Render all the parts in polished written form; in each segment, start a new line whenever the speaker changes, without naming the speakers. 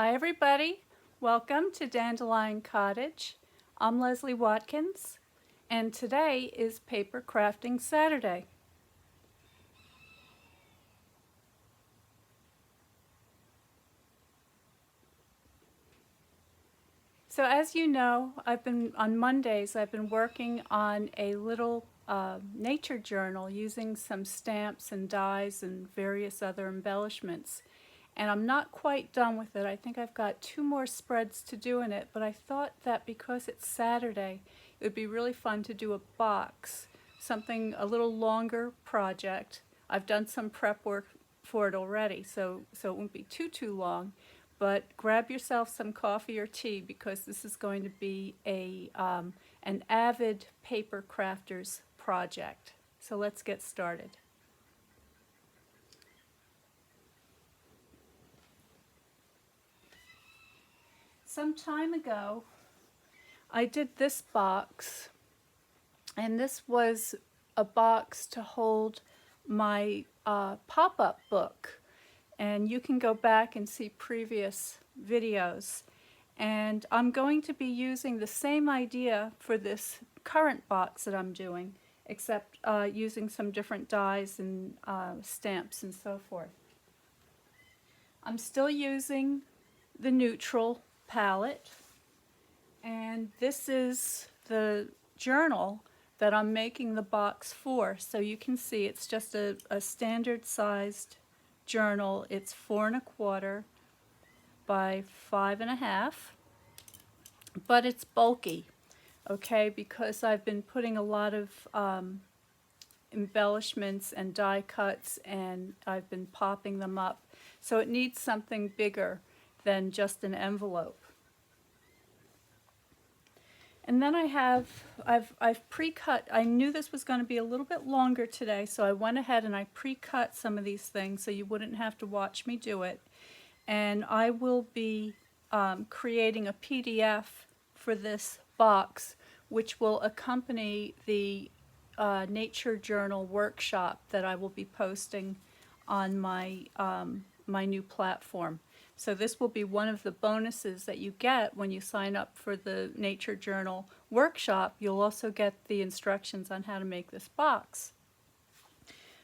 Hi everybody, welcome to Dandelion Cottage. I'm Leslie Watkins, and today is Paper Crafting Saturday. So as you know, on Mondays I've been working on a little nature journal using some stamps and dies and various other embellishments. And I'm not quite done with it. I think I've got 2 more spreads to do in it, but I thought that because it's Saturday, it would be really fun to do a box, something a little longer project. I've done some prep work for it already, so it won't be too long. But grab yourself some coffee or tea because this is going to be an avid paper crafter's project. So let's get started. Some time ago, I did this box, and this was a box to hold my pop-up book. And you can go back and see previous videos. And I'm going to be using the same idea for this current box that I'm doing, except using some different dies and stamps and so forth. I'm still using the neutral palette, and this is the journal that I'm making the box for. So you can see it's just a standard sized journal. It's 4 1/4 by 5 1/2, but it's bulky, okay, because I've been putting a lot of embellishments and die cuts, and I've been popping them up. So it needs something bigger than just an envelope. And then I've pre-cut. I knew this was going to be a little bit longer today, so I went ahead and I pre-cut some of these things so you wouldn't have to watch me do it. And I will be creating a PDF for this box, which will accompany the Nature Journal workshop that I will be posting on my my new platform. So this will be one of the bonuses that you get when you sign up for the Nature Journal workshop. You'll also get the instructions on how to make this box.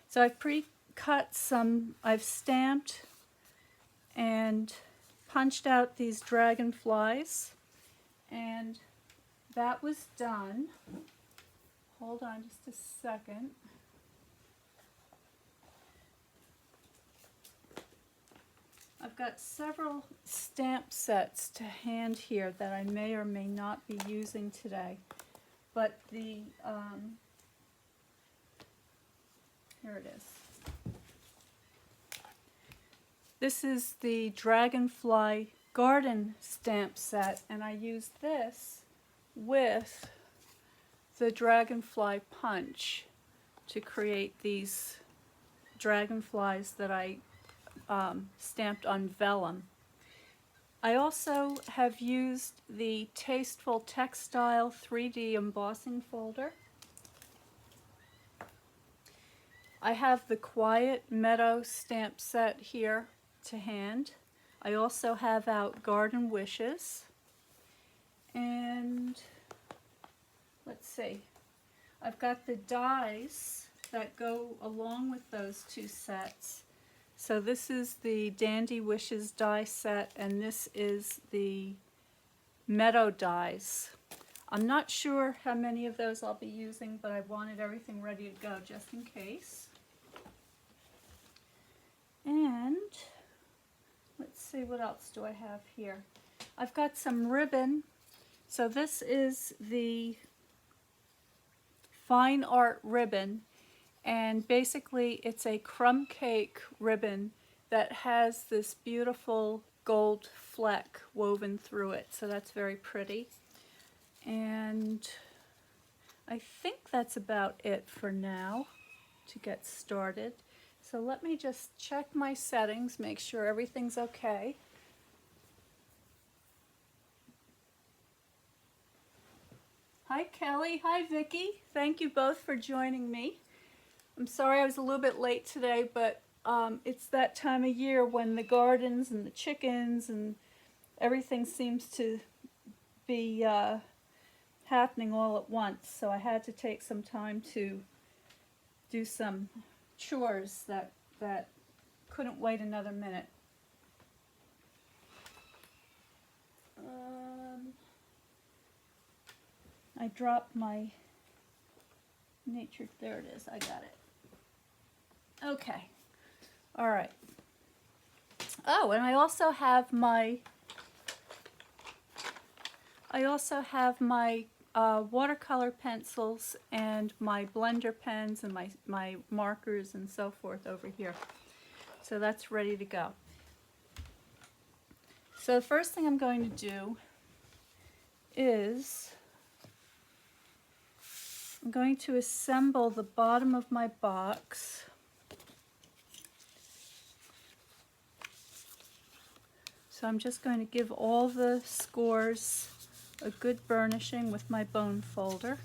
So I've pre-cut some, I've stamped and punched out these dragonflies, and that was done. Hold on just a second. I've got several stamp sets to hand here that I may or may not be using today, but here it is. This is the Dragonfly Garden stamp set, and I used this with the Dragonfly Punch to create these dragonflies that I stamped on vellum. I also have used the Tasteful Textile 3D embossing folder. I have the Quiet Meadow stamp set here to hand. I also have out Garden Wishes, and let's see, I've got the dies that go along with those 2 sets. So this is the Dandy Wishes die set, and this is the Meadow dies. I'm not sure how many of those I'll be using, but I wanted everything ready to go just in case. And let's see, what else do I have here? I've got some ribbon. So this is the Fine Art ribbon. And basically it's a crumb cake ribbon that has this beautiful gold fleck woven through it. So that's very pretty. And I think that's about it for now to get started. So let me just check my settings, make sure everything's okay. Hi Kelly, hi Vicki. Thank you both for joining me. I'm sorry I was a little bit late today, but it's that time of year when the gardens and the chickens and everything seems to be happening all at once, so I had to take some time to do some chores that couldn't wait another minute. I dropped my nature, there it is, I got it. Okay, all right. Oh, and I also have my watercolor pencils and my blender pens and my markers and so forth over here. So that's ready to go. So the first thing I'm going to do is I'm going to assemble the bottom of my box. So I'm just going to give all the scores a good burnishing with my bone folder.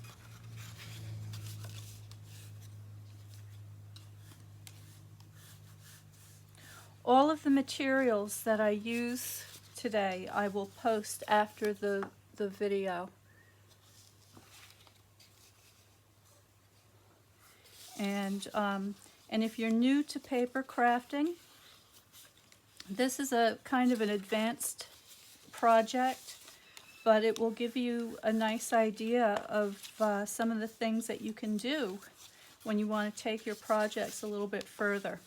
All of the materials that I use today I will post after the video. And if you're new to paper crafting, this is a kind of an advanced project, but it will give you a nice idea of some of the things that you can do when you want to take your projects a little bit further.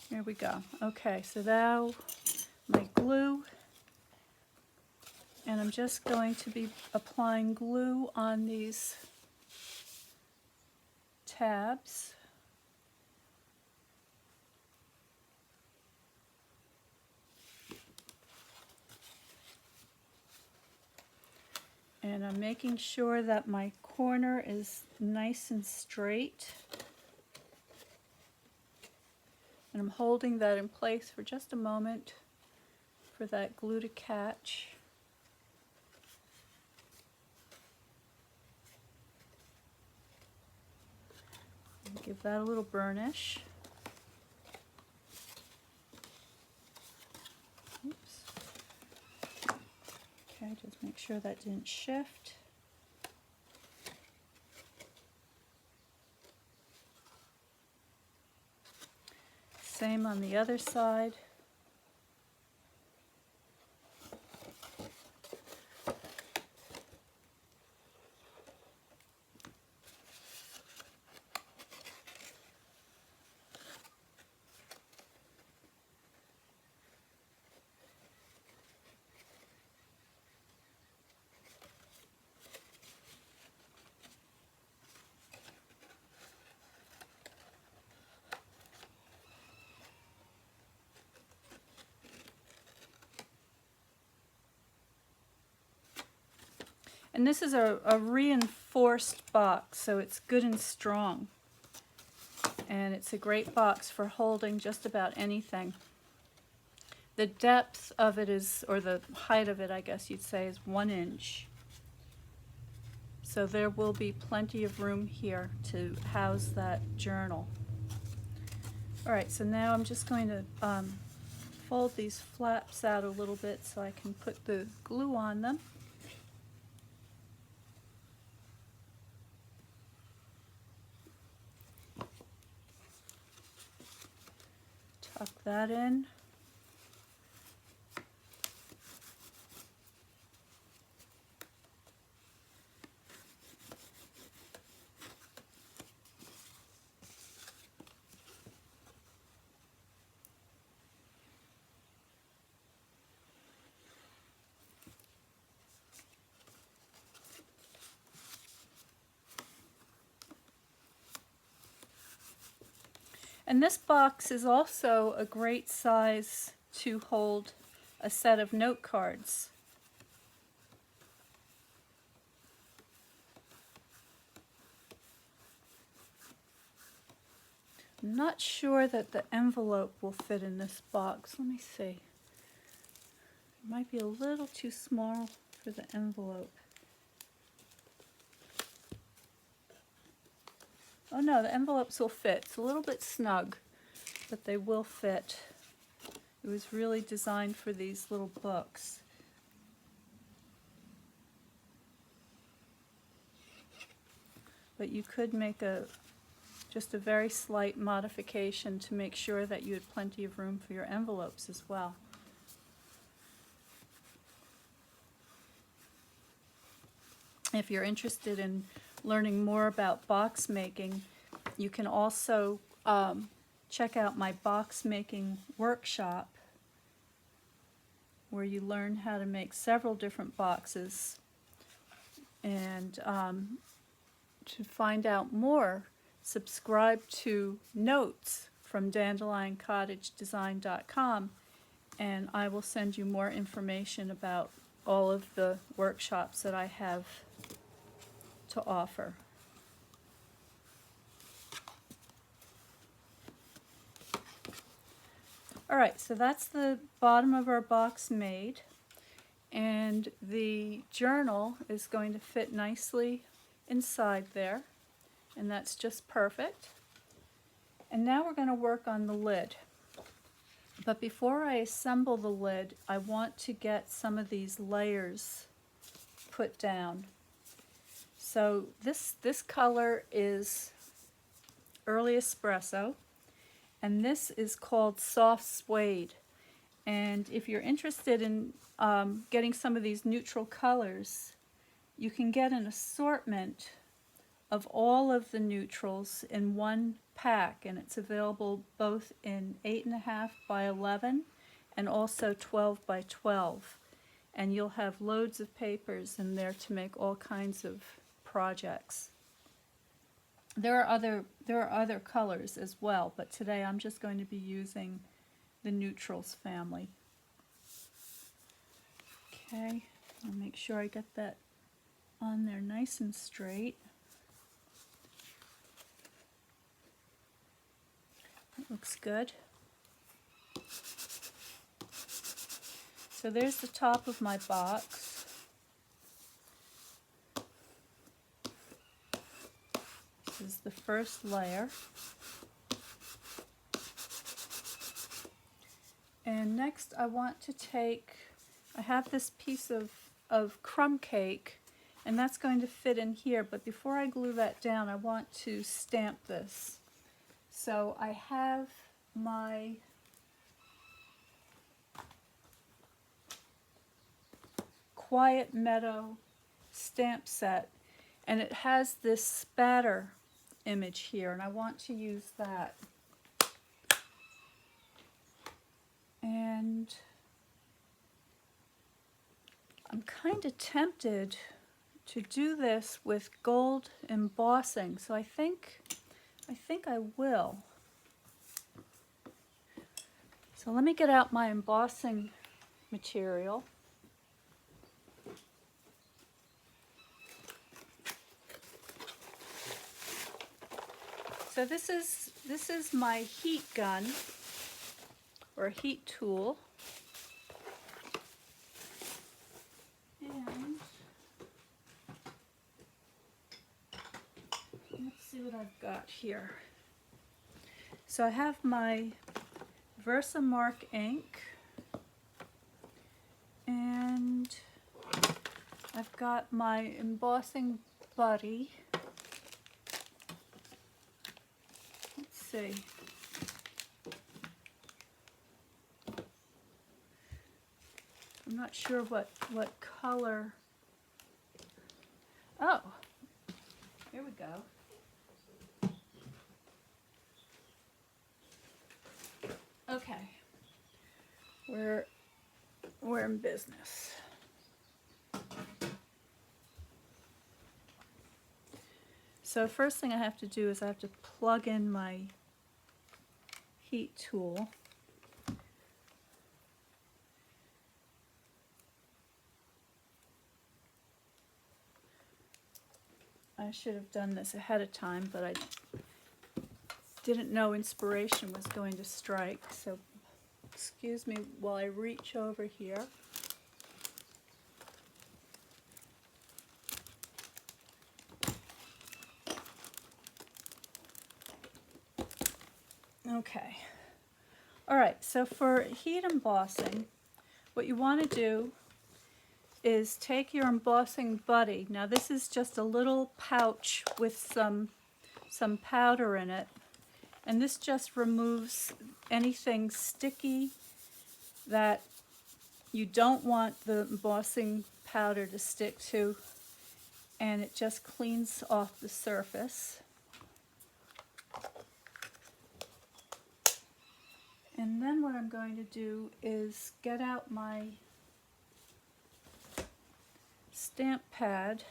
Here we go. Okay, so now my glue, and I'm just going to be applying glue on these tabs. And I'm making sure that my corner is nice and straight. And I'm holding that in place for just a moment for that glue to catch. And give that a little burnish. Oops. Okay, just make sure that didn't shift. Same on the other side. And this is a reinforced box, so it's good and strong. And it's a great box for holding just about anything. The depth of it is, or the height of it, I guess you'd say, is 1 inch. So there will be plenty of room here to house that journal. All right, so now I'm just going to fold these flaps out a little bit so I can put the glue on them. Tuck that in. And this box is also a great size to hold a set of note cards. I'm not sure that the envelope will fit in this box. Let me see. It might be a little too small for the envelope. Oh no, the envelopes will fit. It's a little bit snug, but they will fit. It was really designed for these little books. But you could make just a very slight modification to make sure that you had plenty of room for your envelopes as well. If you're interested in learning more about box making, you can also check out my box making workshop, where you learn how to make several different boxes. And to find out more, subscribe to Notes from DandelionCottageDesign.com, and I will send you more information about all of the workshops that I have to offer. Alright, so that's the bottom of our box made, and the journal is going to fit nicely inside there, and that's just perfect. And now we're going to work on the lid. But before I assemble the lid, I want to get some of these layers put down. So this color is Early Espresso, and this is called Soft Suede. And if you're interested in getting some of these neutral colors, you can get an assortment of all of the neutrals in one pack, and it's available both in 8.5 by 11 and also 12 by 12. And you'll have loads of papers in there to make all kinds of projects. There are other colors as well, but today I'm just going to be using the neutrals family. Okay, I'll make sure I get that on there nice and straight. That looks good. So there's the top of my box. This is the first layer. And next I want to I have this piece of crumb cake, and that's going to fit in here, but before I glue that down, I want to stamp this. So I have my Quiet Meadow stamp set, and it has this spatter image here, and I want to use that. And I'm kind of tempted to do this with gold embossing, so I think I will. So let me get out my embossing material. So this is my heat gun, or heat tool. And let's see what I've got here. So I have my Versamark ink, and I've got my embossing buddy. Let's see. I'm not sure what color. Oh, here we go. Okay, we're in business. So first thing I have to do is I have to plug in my heat tool. I should have done this ahead of time, but I didn't know inspiration was going to strike, so excuse me while I reach over here. Okay. All right, so for heat embossing, what you want to do is take your embossing buddy. Now this is just a little pouch with some powder in it, and this just removes anything sticky that you don't want the embossing powder to stick to, and it just cleans off the surface. And then what I'm going to do is get out my stamp pad.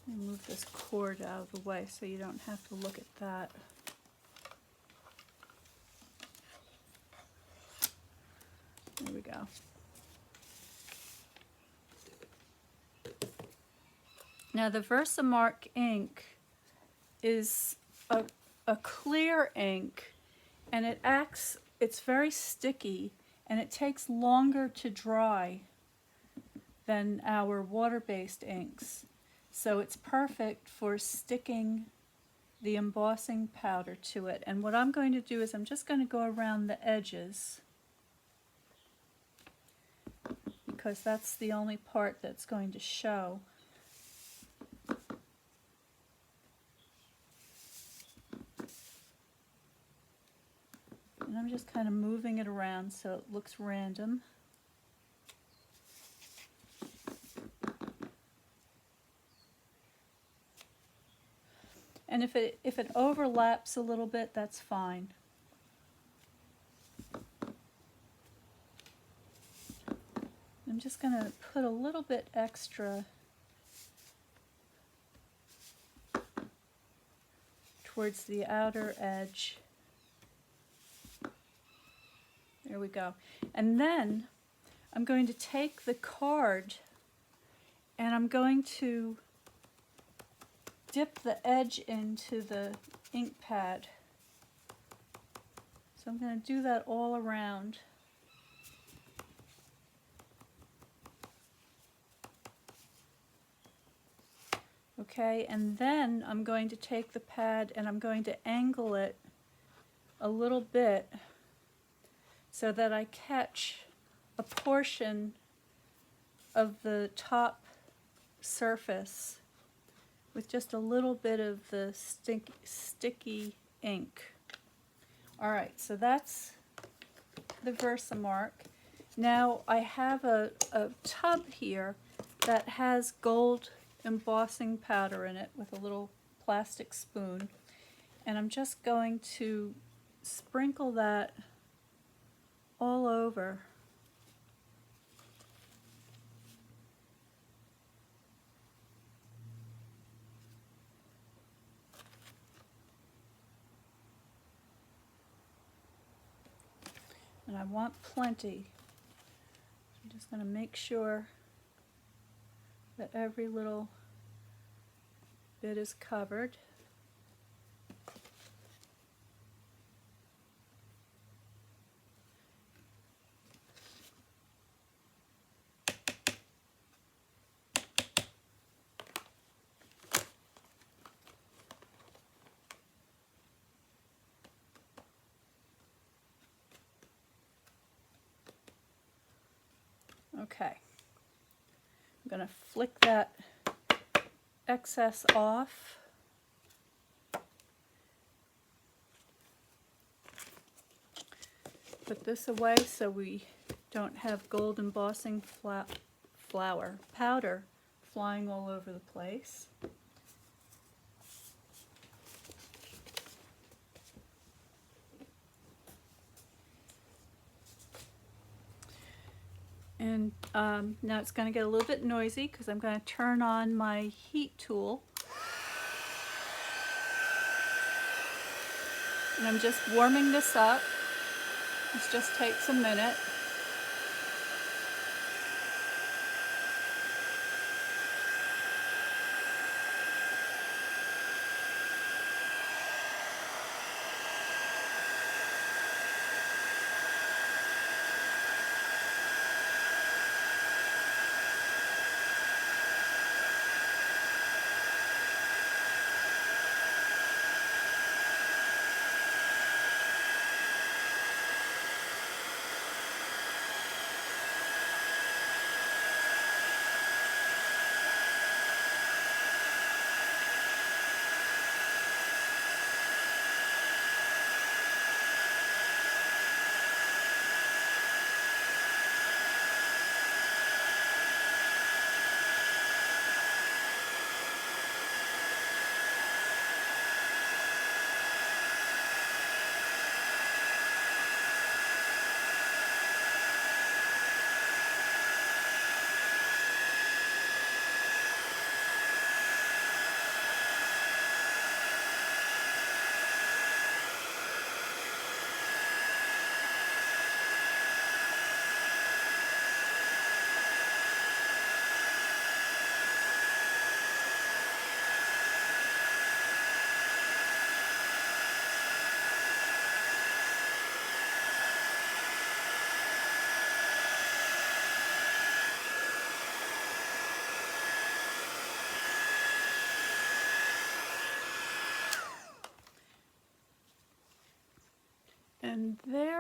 Let me move this cord out of the way so you don't have to look at that. There we go. Now the Versamark ink is a clear ink, and it's very sticky, and it takes longer to dry than our water-based inks. So it's perfect for sticking the embossing powder to it. And what I'm going to do is I'm just going to go around the edges, because that's the only part that's going to show. And I'm just kind of moving it around so it looks random. And if it overlaps a little bit, that's fine. I'm just going to put a little bit extra towards the outer edge. There we go. And then I'm going to take the card and I'm going to dip the edge into the ink pad. So I'm going to do that all around. Okay, and then I'm going to take the pad and I'm going to angle it a little bit so that I catch a portion of the top surface with just a little bit of the sticky ink. Alright, so that's the Versamark. Now I have a tub here that has gold embossing powder in it with a little plastic spoon, and I'm just going to sprinkle that all over. And I want plenty. I'm just going to make sure that every little bit is covered. Okay, I'm going to flick that excess off. Put this away so we don't have gold embossing powder flying all over the place. And now it's going to get a little bit noisy because I'm going to turn on my heat tool. And I'm just warming this up. This just takes a minute.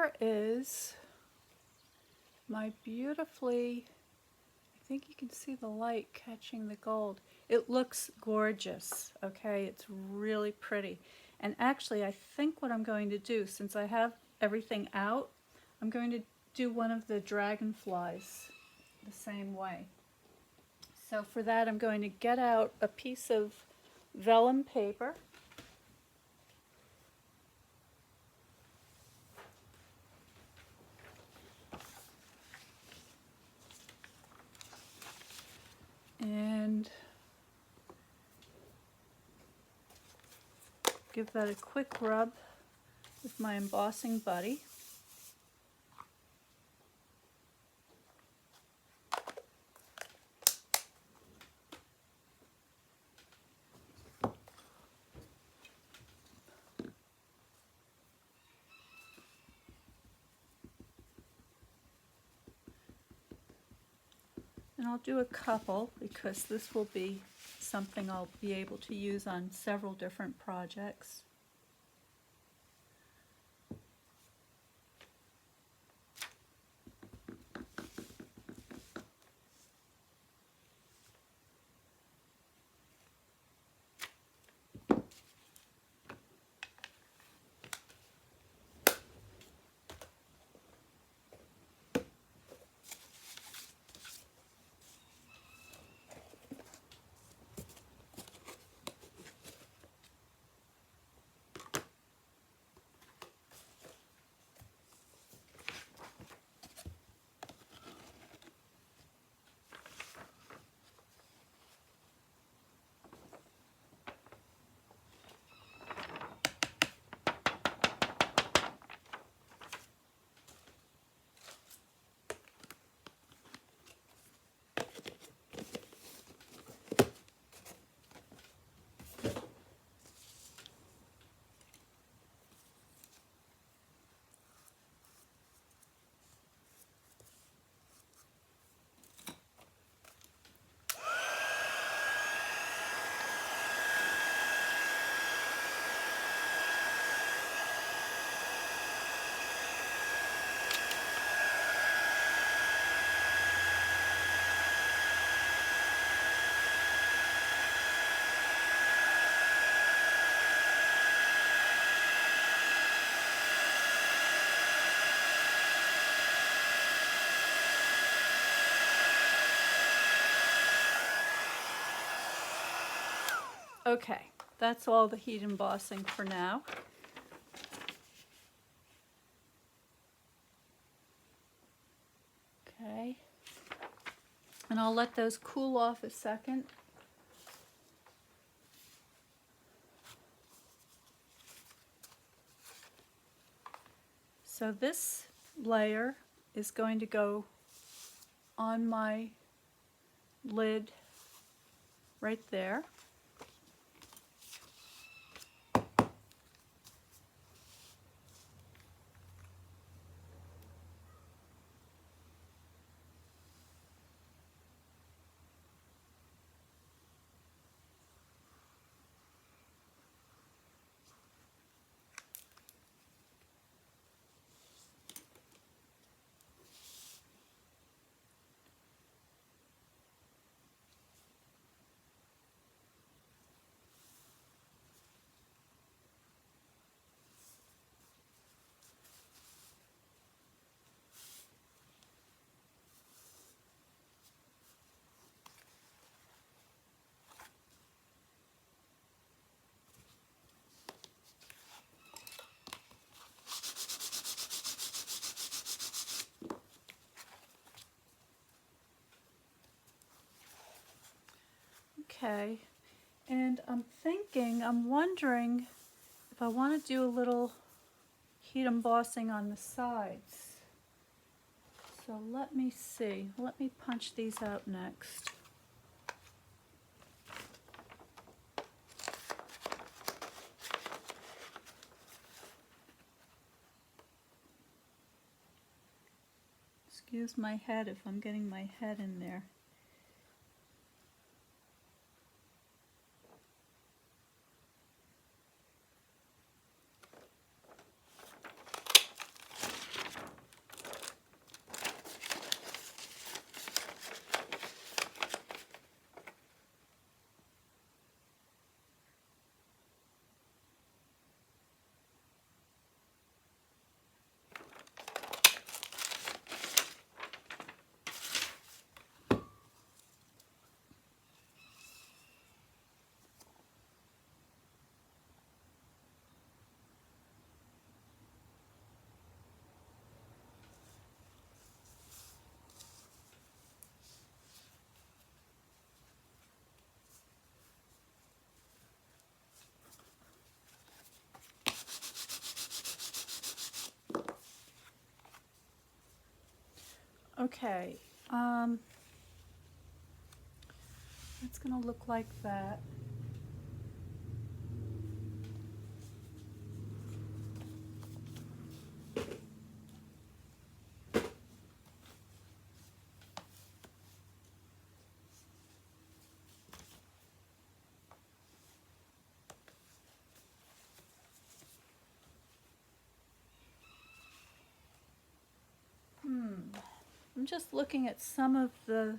here is my beautifully, I think you can see the light catching the gold. It looks gorgeous, okay? It's really pretty. And actually, I think what I'm going to do, since I have everything out, I'm going to do one of the dragonflies the same way. So for that, I'm going to get out a piece of vellum paper. And give that a quick rub with my embossing buddy. And I'll do a couple because this will be something I'll be able to use on several different projects. Okay, that's all the heat embossing for now. Okay, and I'll let those cool off a second. So this layer is going to go on my lid right there. Okay, and I'm wondering if I want to do a little heat embossing on the sides. So let me see. Let me punch these out next. Excuse my head if I'm getting my head in there. Okay, it's gonna look like that. I'm just looking at some of the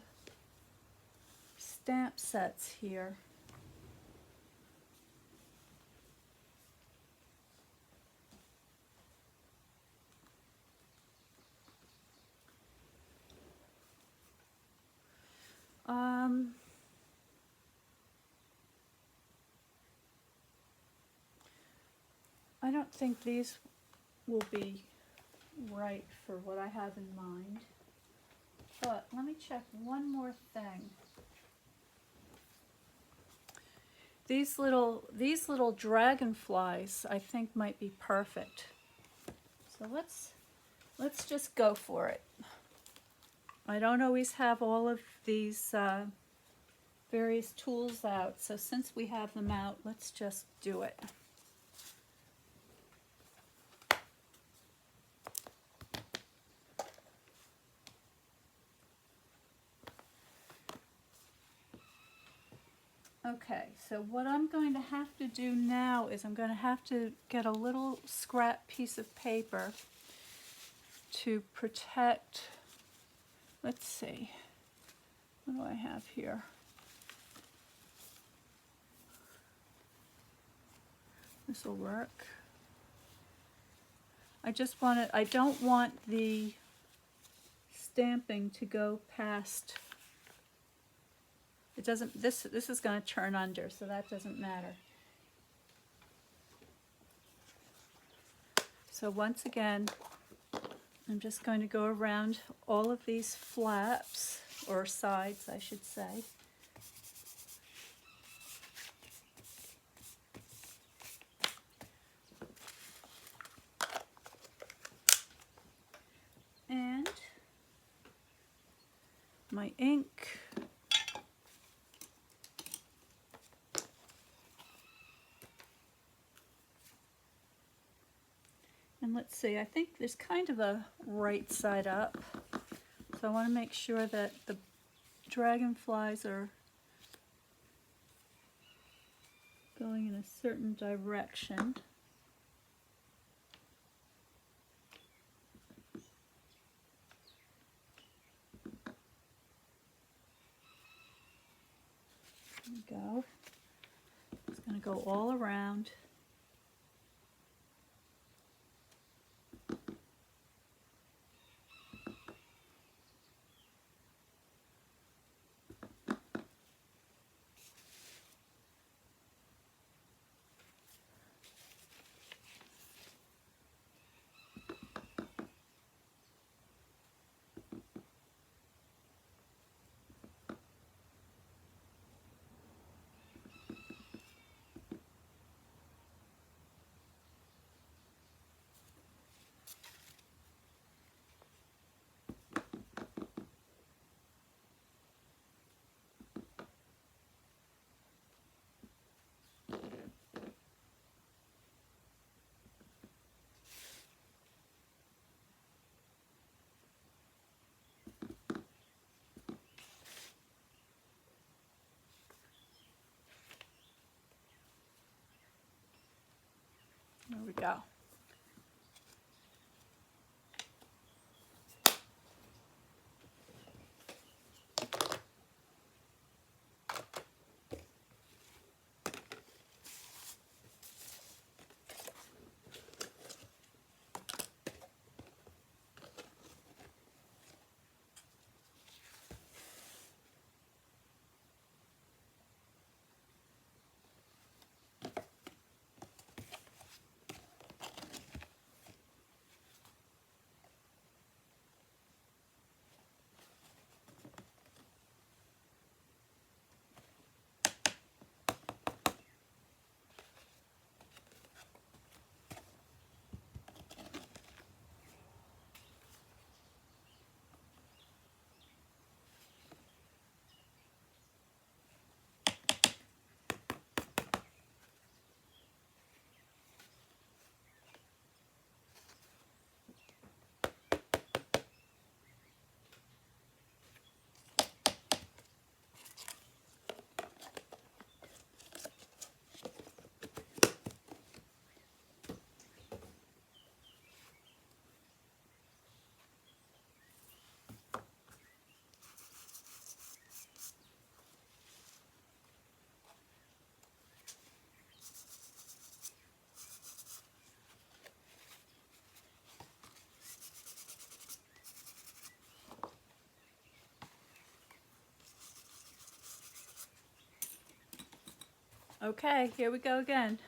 stamp sets here. I don't think these will be right for what I have in mind. But let me check one more thing. These little dragonflies I think might be perfect. So let's just go for it. I don't always have all of these various tools out, so since we have them out, let's just do it. Okay, so what I'm going to have to do now is I'm going to have to get a little scrap piece of paper to protect, let's see, what do I have here? This will work. I don't want the stamping to go past. It doesn't, this is going to turn under, so that doesn't matter. So once again, I'm just going to go around all of these flaps, or sides I should say. And my ink. And let's see, I think there's kind of a right side up. So I want to make sure that the dragonflies are going in a certain direction. There we go. It's going to go all around. There we go. Okay, here we go again.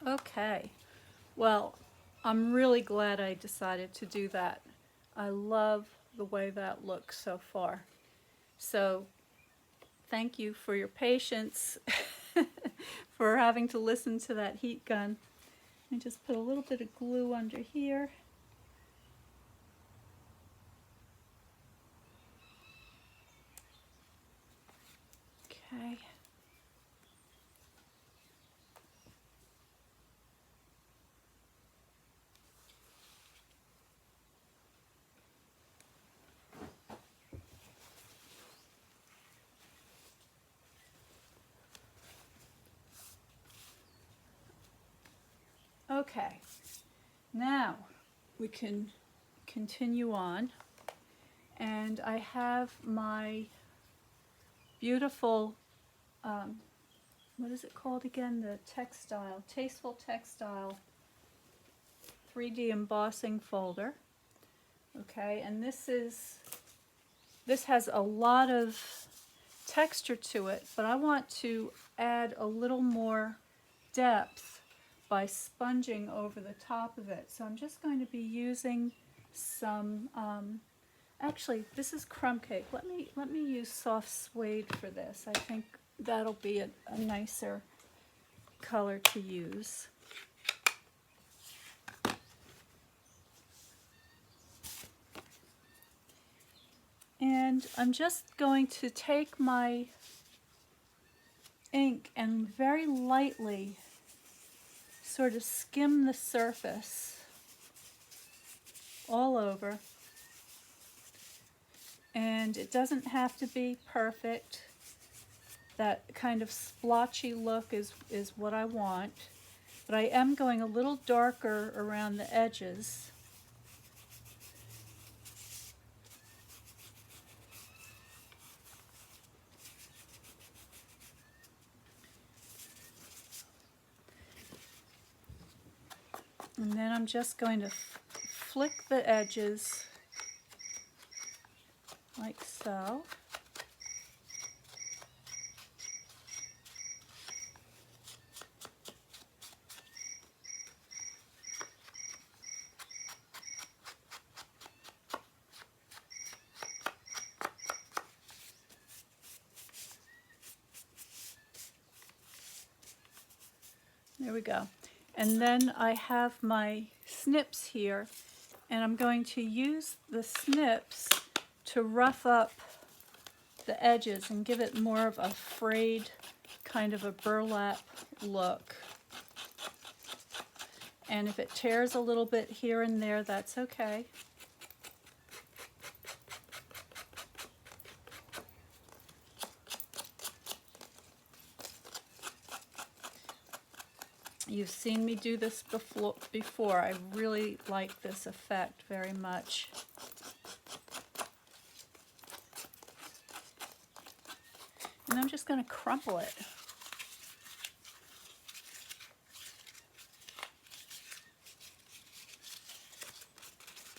Okay, well, I'm really glad I decided to do that. I love the way that looks so far. So thank you for your patience for having to listen to that heat gun. I just put a little bit of glue under here. Okay. Okay, now we can continue on, and I have my beautiful, what is it called again? The textile, Tasteful Textile 3D embossing folder. Okay, and this has a lot of texture to it, but I want to add a little more depth by sponging over the top of it. So I'm just going to be using some, actually this is crumb cake. Let me use soft suede for this. I think that'll be a nicer color to use. And I'm just going to take my ink and very lightly sort of skim the surface all over. And it doesn't have to be perfect. That kind of splotchy look is what I want. But I am going a little darker around the edges. And then I'm just going to flick the edges like so. There we go. And then I have my snips here, and I'm going to use the snips to rough up the edges and give it more of a frayed, kind of a burlap look. And if it tears a little bit here and there, that's okay. You've seen me do this before. I really like this effect very much. And I'm just going to crumple it.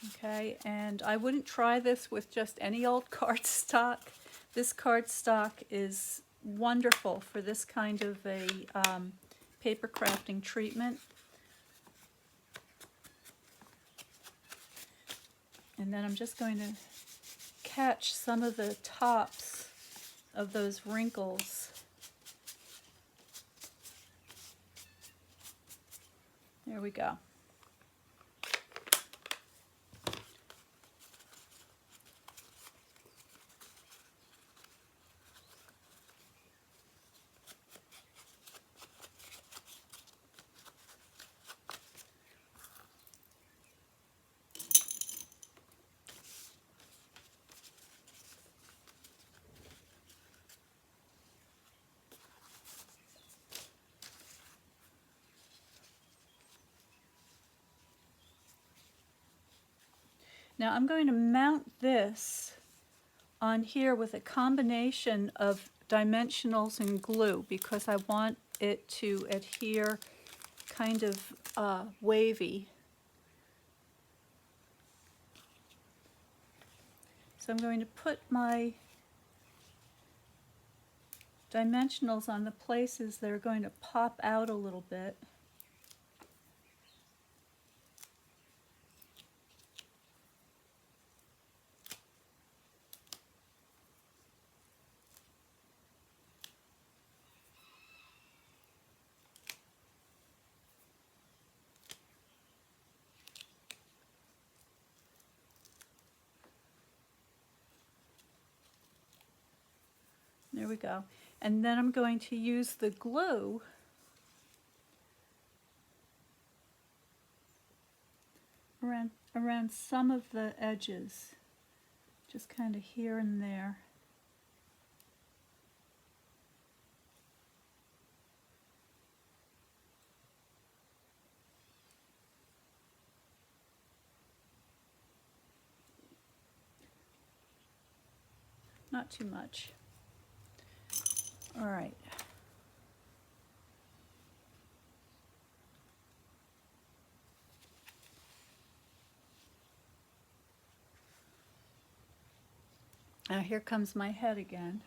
Okay, and I wouldn't try this with just any old cardstock. This cardstock is wonderful for this kind of a paper crafting treatment. And then I'm just going to catch some of the tops of those wrinkles. There we go. Now I'm going to mount this on here with a combination of dimensionals and glue because I want it to adhere kind of wavy. So I'm going to put my dimensionals on the places that are going to pop out a little bit. There we go. And then I'm going to use the glue around some of the edges, just kind of here and there. Not too much. All right. Now here comes my head again.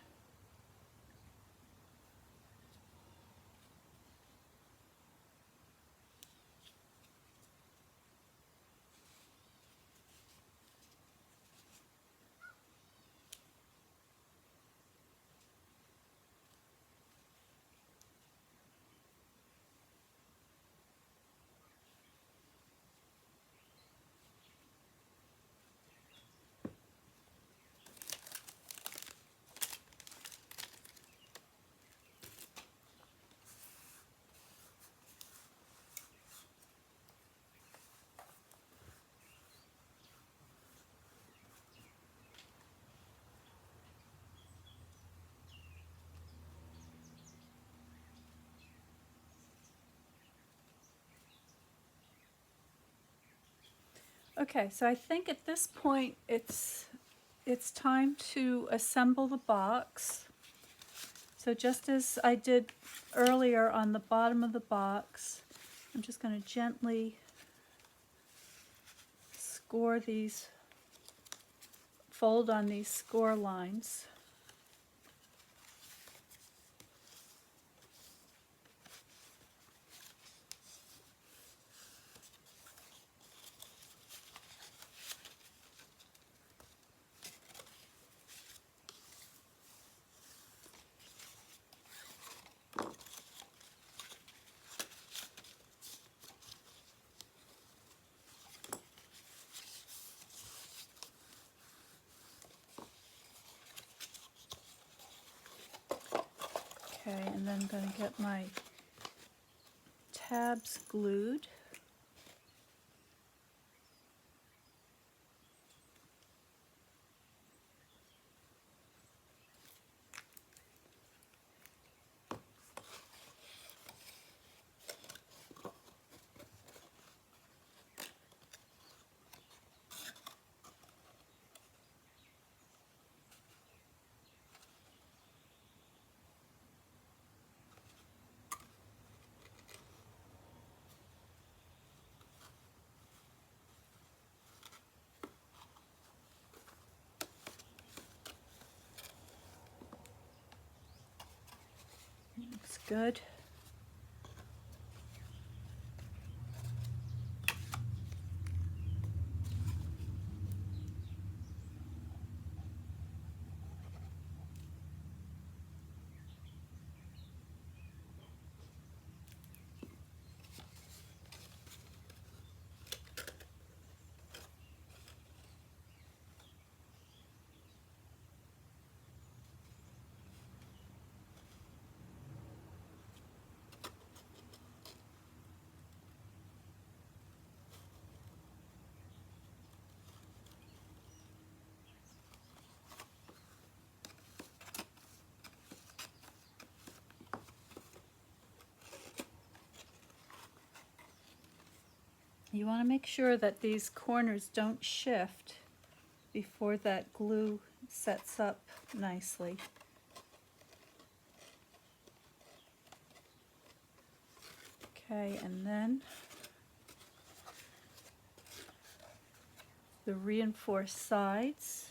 Okay, so I think at this point it's time to assemble the box. So just as I did earlier on the bottom of the box, I'm just going to gently score these, fold on these score lines. Okay, and then I'm going to get my tabs glued. good. You want to make sure that these corners don't shift before that glue sets up nicely. Okay, and then the reinforced sides.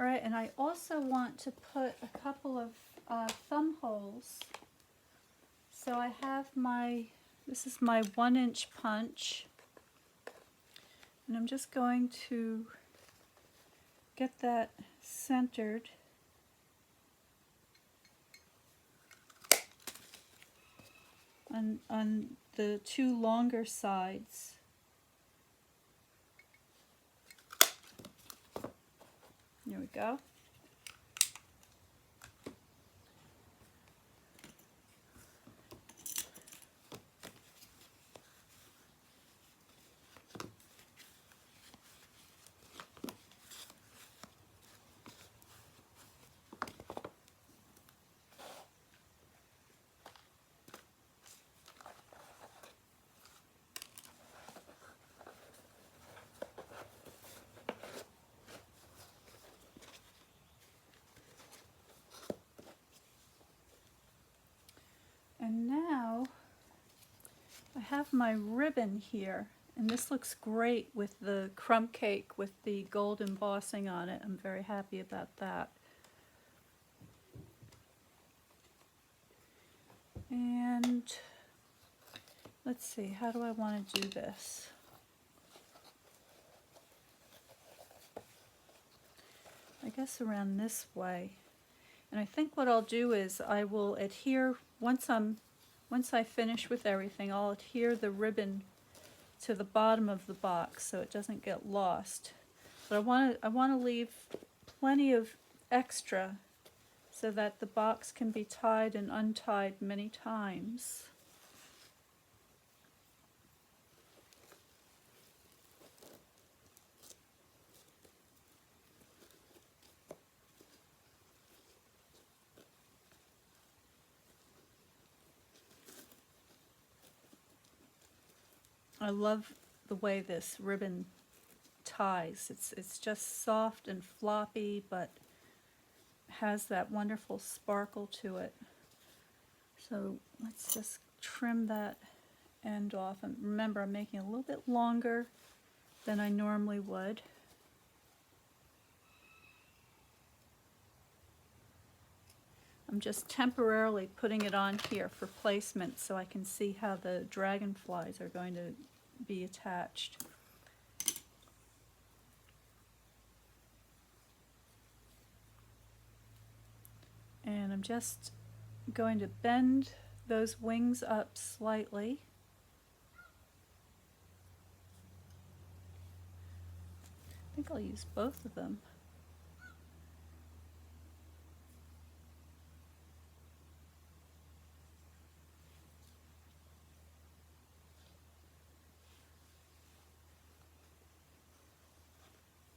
All right, and I also want to put a couple of thumb holes. So I have this is my 1-inch punch, and I'm just going to get that centered. On the two longer sides. There we go. And now I have my ribbon here, and this looks great with the crumb cake with the gold embossing on it. I'm very happy about that. And let's see, how do I want to do this? I guess around this way. And I think what I'll do is I will adhere, once I finish with everything, I'll adhere the ribbon to the bottom of the box so it doesn't get lost. But I want to leave plenty of extra so that the box can be tied and untied many times. I love the way this ribbon ties. It's just soft and floppy, but has that wonderful sparkle to it. So let's just trim that end off. And remember, I'm making it a little bit longer than I normally would. I'm just temporarily putting it on here for placement so I can see how the dragonflies are going to be attached. And I'm just going to bend those wings up slightly. I think I'll use both of them.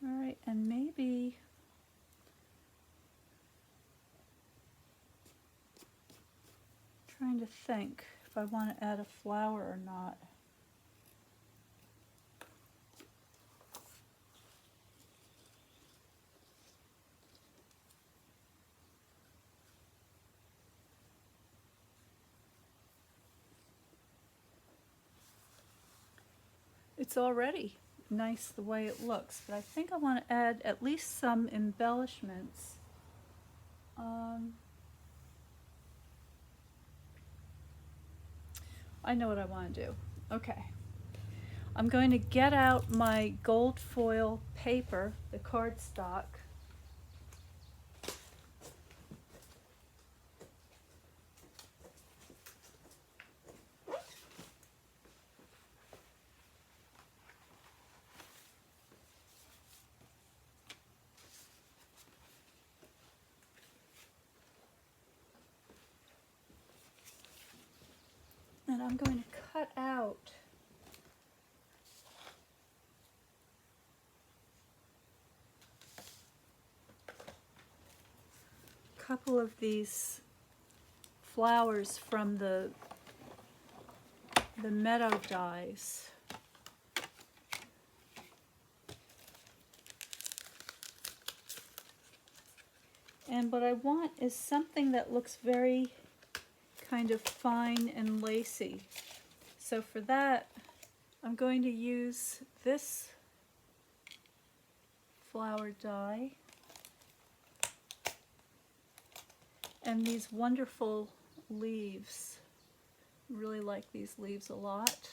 All right, and maybe trying to think if I want to add a flower or not. It's already nice the way it looks, but I think I want to add at least some embellishments. I know what I want to do. Okay. I'm going to get out my gold foil paper, the cardstock. And I'm going to cut out a couple of these flowers from the meadow dies. And what I want is something that looks very kind of fine and lacy. So for that, I'm going to use this flower die and these wonderful leaves. Really like these leaves a lot.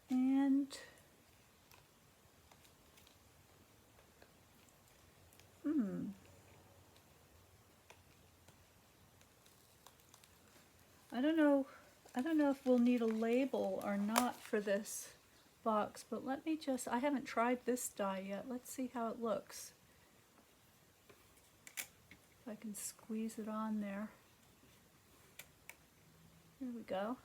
And I don't know if we'll need a label or not for this box, but let me just, I haven't tried this die yet. Let's see how it looks. If I can squeeze it on there. Here we go.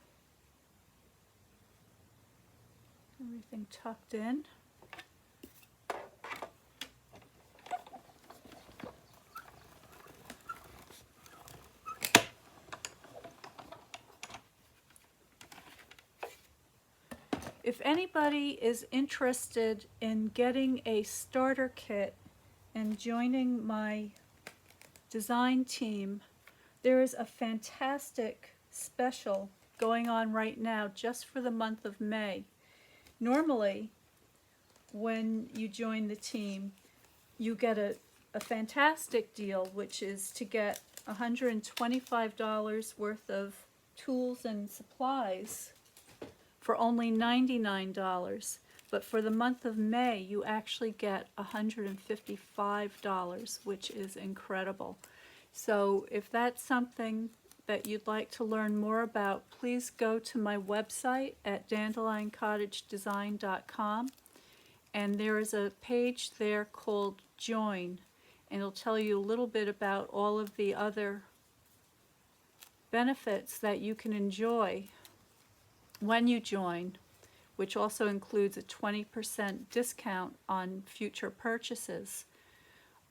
Everything tucked in. If anybody is interested in getting a starter kit and joining my design team, there is a fantastic special going on right now just for the month of May. Normally, when you join the team, you get a fantastic deal, which is to get $125 worth of tools and supplies for only $99. But for the month of May, you actually get $155, which is incredible. So if that's something that you'd like to learn more about, please go to my website at dandelioncottagedesign.com, and there is a page there called Join, and it'll tell you a little bit about all of the other benefits that you can enjoy when you join, which also includes a 20% discount on future purchases,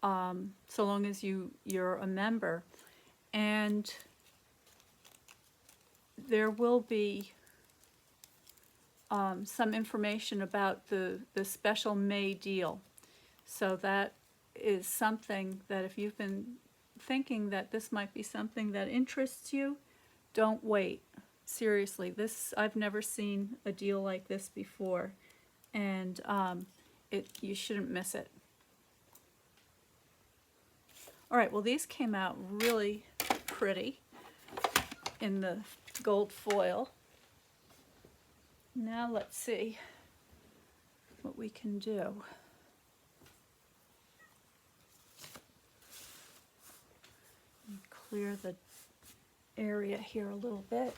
so long as you're a member. And there will be some information about the special May deal. So that is something that if you've been thinking that this might be something that interests you, don't wait. Seriously, I've never seen a deal like this before, and you shouldn't miss it. All right, well, these came out really pretty in the gold foil. Now let's see what we can do. Clear the area here a little bit.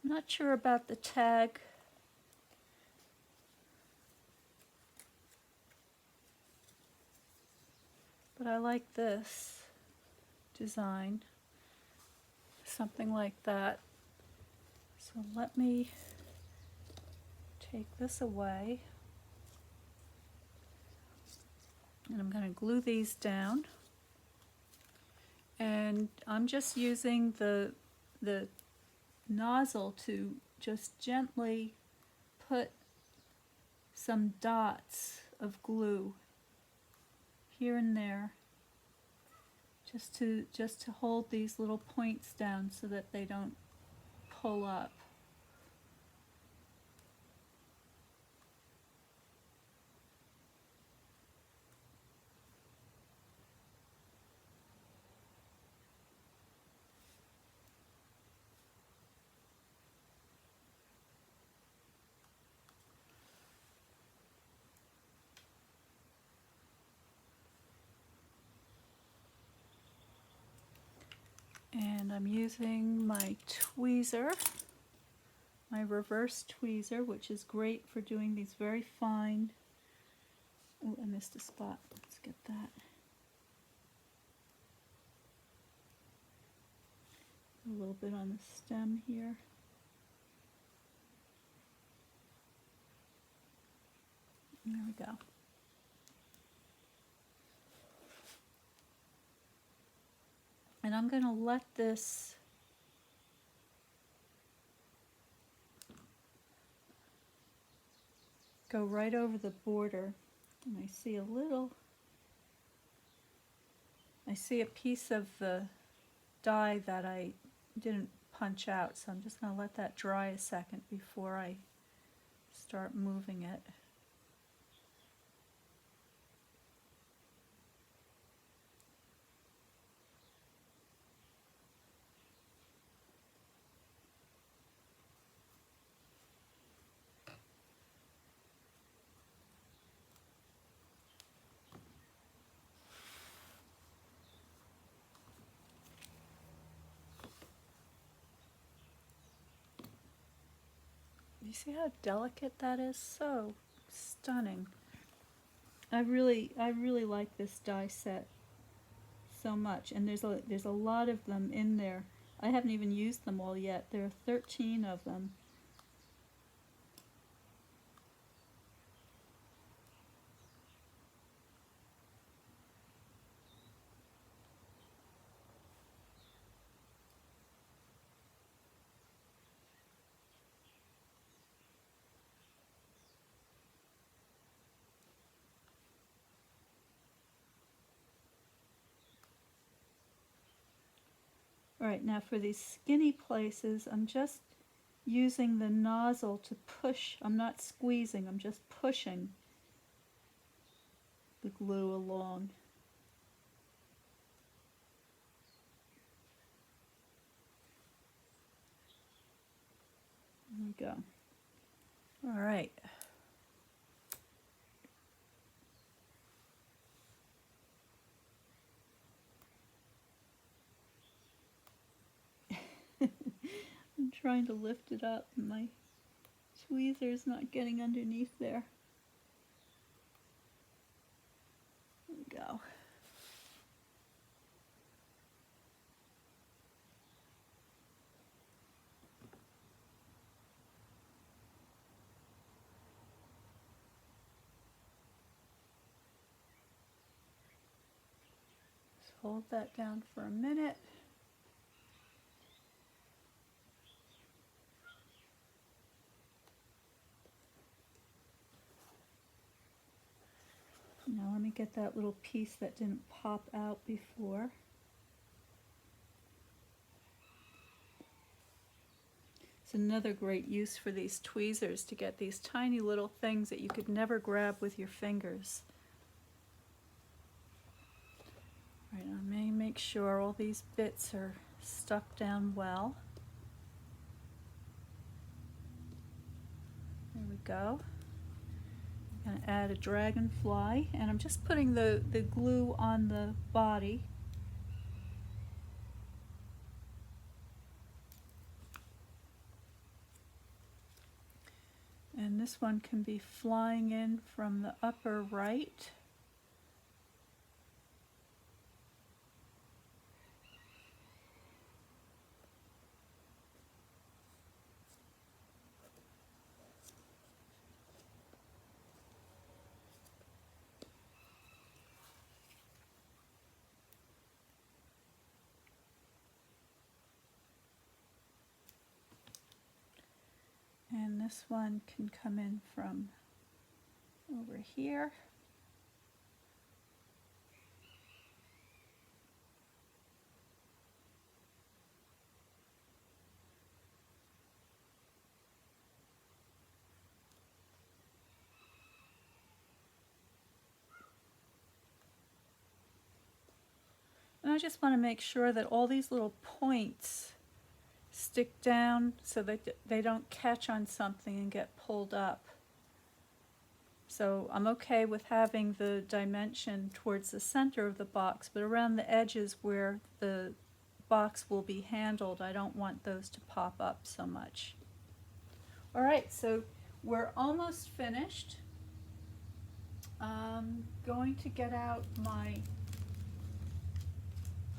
I'm not sure about the tag. But I like this design, something like that. So let me take this away, and I'm going to glue these down. And I'm just using the nozzle to just gently put some dots of glue here and there, just to hold these little points down so that they don't pull up. And I'm using my tweezer, my reverse tweezer, which is great for doing these very fine. Oh, I missed a spot. Let's get that. A little bit on the stem here. There we go. And I'm going to let this go right over the border. And I see a piece of the die that I didn't punch out, so I'm just going to let that dry a second before I start moving it. You see how delicate that is? So stunning. I really like this die set so much, and there's a lot of them in there. I haven't even used them all yet. There are 13 of them. Alright, now for these skinny places, I'm just using the nozzle to push. I'm not squeezing, I'm just pushing the glue along. There we go. Alright. I'm trying to lift it up and my tweezer's not getting underneath there. There we go. Just hold that down for a minute. Now let me get that little piece that didn't pop out before. It's another great use for these tweezers, to get these tiny little things that you could never grab with your fingers. Right, I may make sure all these bits are stuck down well. There we go. I'm going to add a dragonfly, and I'm just putting the glue on the body. And this one can be flying in from the upper right. And this one can come in from over here. And I just want to make sure that all these little points stick down so that they don't catch on something and get pulled up. So I'm okay with having the dimension towards the center of the box, but around the edges where the box will be handled, I don't want those to pop up so much. Alright, so we're almost finished. I'm going to get out my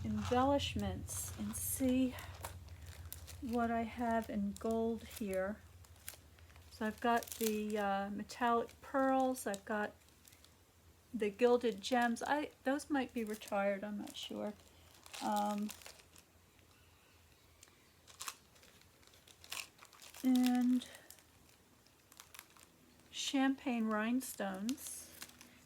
embellishments and see what I have in gold here. So I've got the metallic pearls, I've got the gilded gems. Those might be retired, I'm not sure. And champagne rhinestones.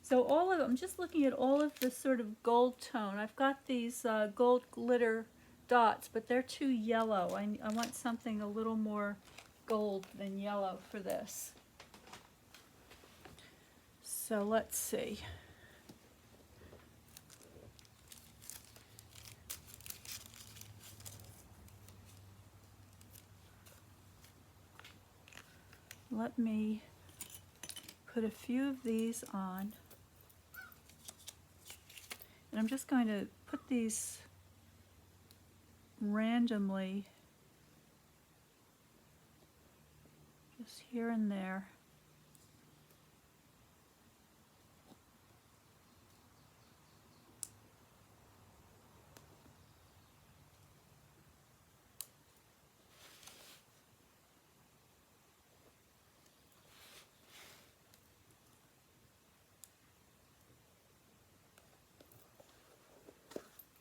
So all of them, I'm just looking at all of the sort of gold tone. I've got these gold glitter dots, but they're too yellow. I want something a little more gold than yellow for this. So let's see. Let me put a few of these on. And I'm just going to put these randomly, just here and there.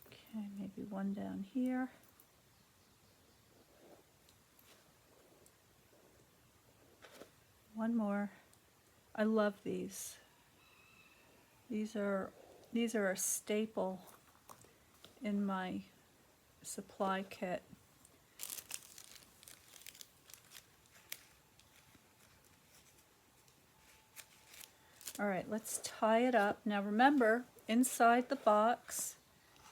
Okay, maybe one down here. One more. I love these. These are a staple in my supply kit. All right, let's tie it up. Now remember, inside the box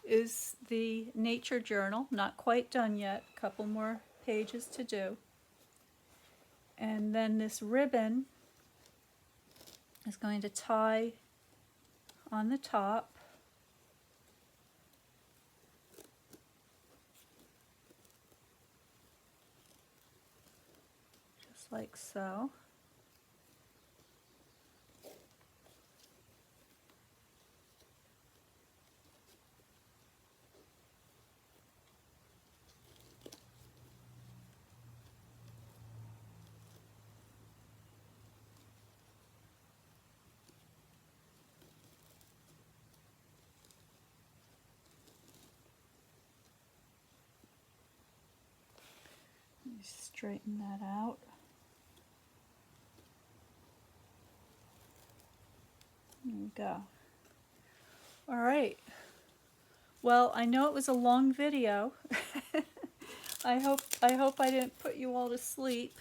is the nature journal. Not quite done yet, a couple more pages to do. And then this ribbon is going to tie on the top. Just like so. Let me straighten that out. There we go. All right. Well, I know it was a long video. I hope I didn't put you all to sleep.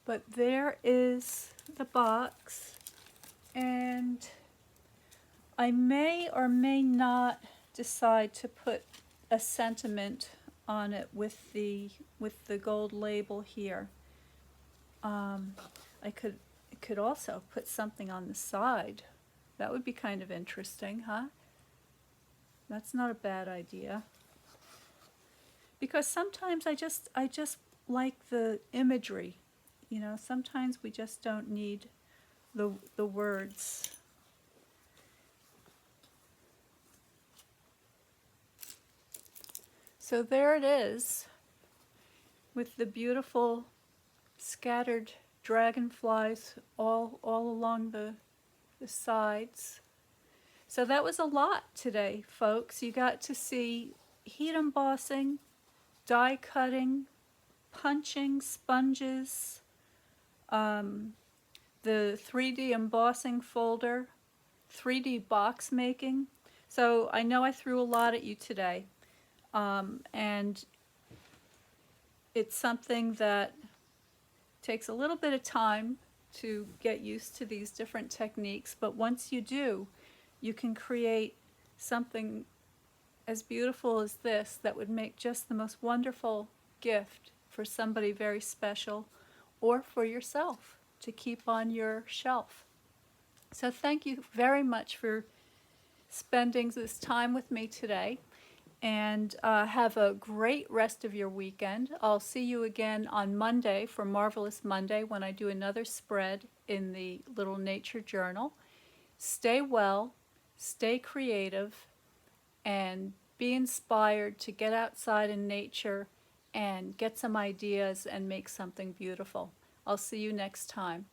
But there is the box, and I may or may not decide to put a sentiment on it with the gold label here. I could also put something on the side. That would be kind of interesting, huh? That's not a bad idea. Because sometimes I just like the imagery. You know, sometimes we just don't need the words. So there it is, with the beautiful scattered dragonflies all along the sides. So that was a lot today, folks. You got to see heat embossing, die cutting, punching, sponges, the 3D embossing folder, 3D box making. So I know I threw a lot at you today, and it's something that takes a little bit of time to get used to these different techniques, but once you do, you can create something as beautiful as this that would make just the most wonderful gift for somebody very special or for yourself to keep on your shelf. So thank you very much for spending this time with me today, and have a great rest of your weekend. I'll see you again on Monday for Marvelous Monday when I do another spread in the Little Nature Journal. Stay well, stay creative, and be inspired to get outside in nature and get some ideas and make something beautiful. I'll see you next time.